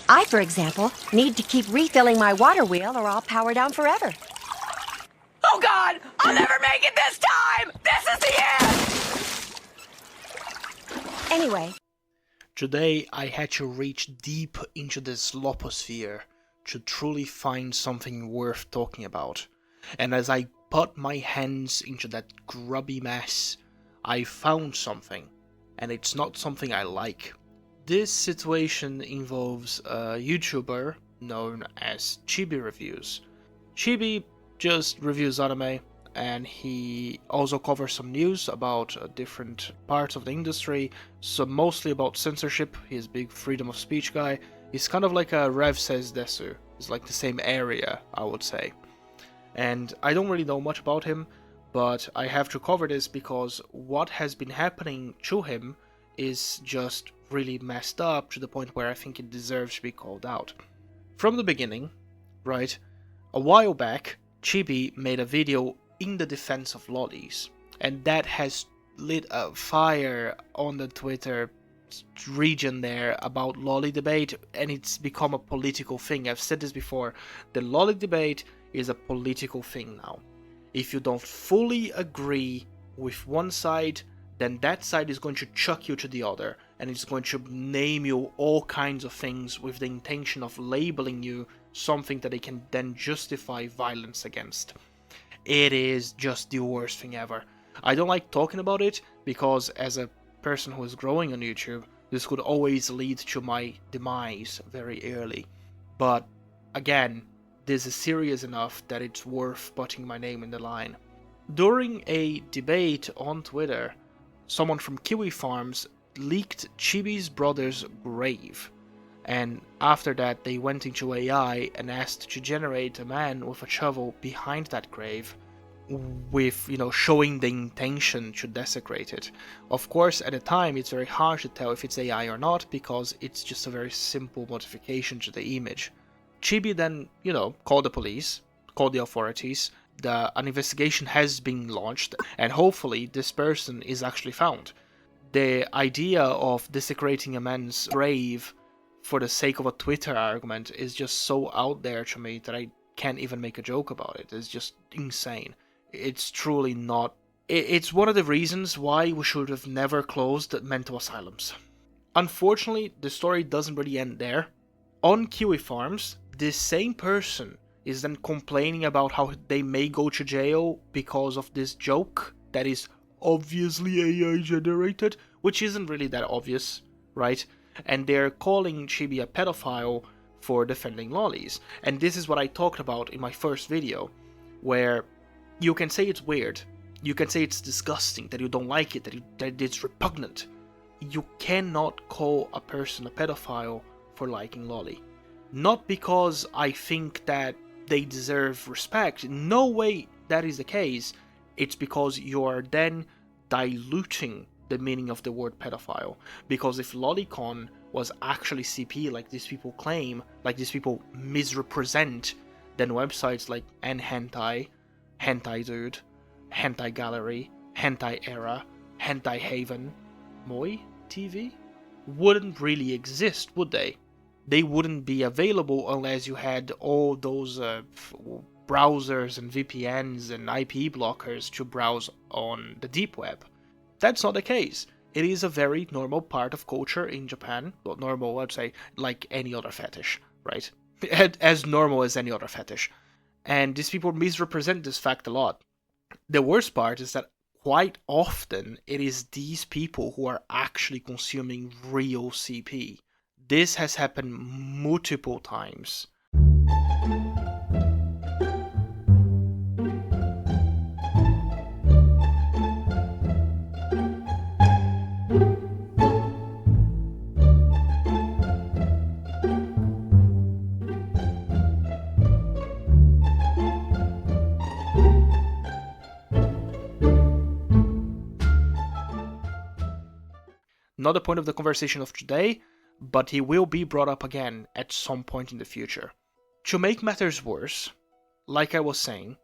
I, for example, need to keep refilling my water wheel or I'll power down forever. Oh God! I'll never make it this time! This is the end! Anyway. Today I had to reach deep into this loposphere to truly find something worth talking about. And as I put my hands into that grubby mess, I found something. And it's not something I like. This situation involves a YouTuber known as ChibiReviews. Chibi just reviews anime, and he also covers some news about different parts of the industry, so mostly about censorship. He's a big freedom of speech guy. He's kind of like a Rev Says Desu. It's like the same area, I would say. And I don't really know much about him, but I have to cover this because what has been happening to him is just really messed up to the point where I think it deserves to be called out. From the beginning, right, a while back, Chibi made a video in the defense of lollies, and that has lit a fire on the Twitter region there about lolly debate, and it's become a political thing. I've said this before, the lolly debate is a political thing now. If you don't fully agree with one side, then that side is going to chuck you to the other, and it's going to name you all kinds of things with the intention of labeling you something that they can then justify violence against. It is just the worst thing ever. I don't like talking about it because as a person who is growing on YouTube, this could always lead to my demise very early. But again, this is serious enough that it's worth putting my name in the line. During a debate on Twitter, someone from Kiwi Farms leaked Chibi's brother's grave. And after that, they went into AI and asked to generate a man with a shovel behind that grave with, showing the intention to desecrate it. Of course, at the time, it's very hard to tell if it's AI or not because it's just a very simple modification to the image. Chibi then, called the police, called the authorities. An investigation has been launched, and hopefully this person is actually found. The idea of desecrating a man's grave for the sake of a Twitter argument is just so out there to me that I can't even make a joke about it. It's just insane. It's truly not. It's one of the reasons why we should have never closed mental asylums. Unfortunately, the story doesn't really end there. On Kiwi Farms, this same person is then complaining about how they may go to jail because of this joke that is obviously AI generated, which isn't really that obvious, right? And they're calling Chibi a pedophile for defending lollies. And this is what I talked about in my first video, where you can say it's weird, you can say it's disgusting, that you don't like it, that it's repugnant. You cannot call a person a pedophile for liking lolly. Not because I think that they deserve respect, in no way that is the case, it's because you're then diluting the meaning of the word pedophile. Because if lolicon was actually CP like these people claim, like these people misrepresent, then websites like nhentai, hentai dude, hentai gallery, hentai era, hentai haven, moi tv wouldn't really exist, would they? They wouldn't be available unless you had all those browsers and VPNs and IP blockers to browse on the deep web. That's not the case. It is a very normal part of culture in Japan. Well, normal, I'd say, like any other fetish, right? As normal as any other fetish. And these people misrepresent this fact a lot. The worst part is that quite often it is these people who are actually consuming real CP. This has happened multiple times. Not the point of the conversation of today, but he will be brought up again at some point in the future. To make matters worse, like I was saying,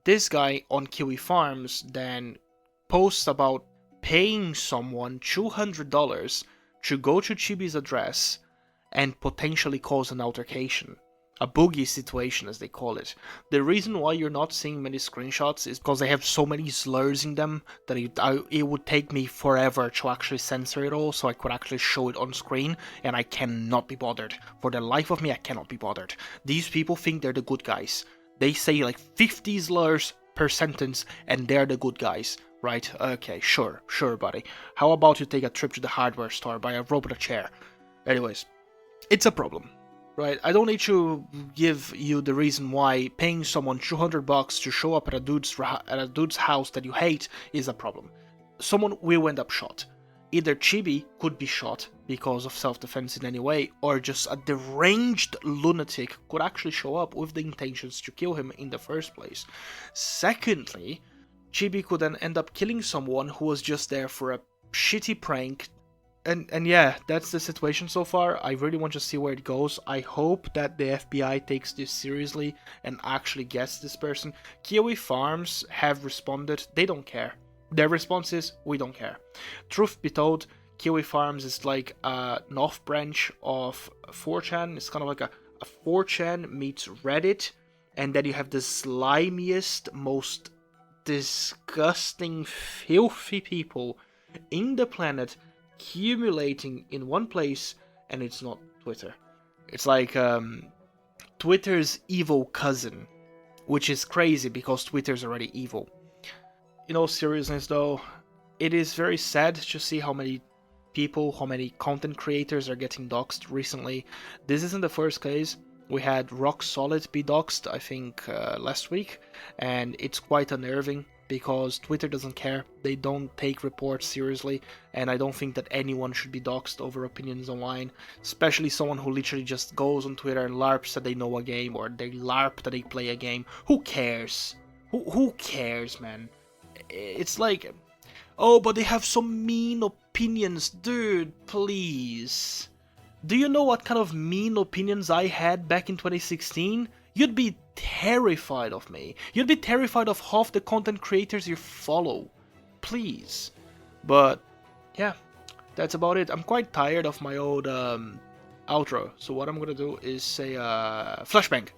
this guy on Kiwi Farms then posts about paying someone $200 to go to Chibi's address and potentially cause an altercation. A boogie situation, as they call it. The reason why you're not seeing many screenshots is because they have so many slurs in them that it would take me forever to actually censor it all so I could actually show it on screen, and I cannot be bothered. For the life of me, I cannot be bothered. These people think they're the good guys. They say like 50 slurs per sentence and they're the good guys, right? Okay, sure, buddy. How about you take a trip to the hardware store, buy a robot chair? Anyways, it's a problem. Right, I don't need to give you the reason why paying someone $200 to show up at a dude's house that you hate is a problem. Someone will end up shot. Either Chibi could be shot because of self-defense in any way, or just a deranged lunatic could actually show up with the intentions to kill him in the first place. Secondly, Chibi could then end up killing someone who was just there for a shitty prank. And yeah, that's the situation so far. I really want to see where it goes. I hope that the FBI takes this seriously and actually gets this person. Kiwi Farms have responded. They don't care. Their response is, we don't care. Truth be told, Kiwi Farms is like an off-branch of 4chan. It's kind of like a 4chan meets Reddit. And then you have the slimiest, most disgusting, filthy people in the planet accumulating in one place, and it's not Twitter. It's like Twitter's evil cousin, which is crazy because Twitter's already evil. In all seriousness though, it is very sad to see how many people, how many content creators are getting doxxed recently. This isn't the first case. We had Rock Solid be doxxed, I think, last week, and it's quite unnerving because Twitter doesn't care. They don't take reports seriously, and I don't think that anyone should be doxxed over opinions online, especially someone who literally just goes on Twitter and larps that they know a game, or they larp that they play a game. Who cares? Who cares, man? It's like, oh, but they have some mean opinions. Dude, please. Do you know what kind of mean opinions I had back in 2016? You'd be terrified of me. You'd be terrified of half the content creators you follow. Please. But, yeah, that's about it. I'm quite tired of my old outro. So what I'm gonna do is say, flashbang.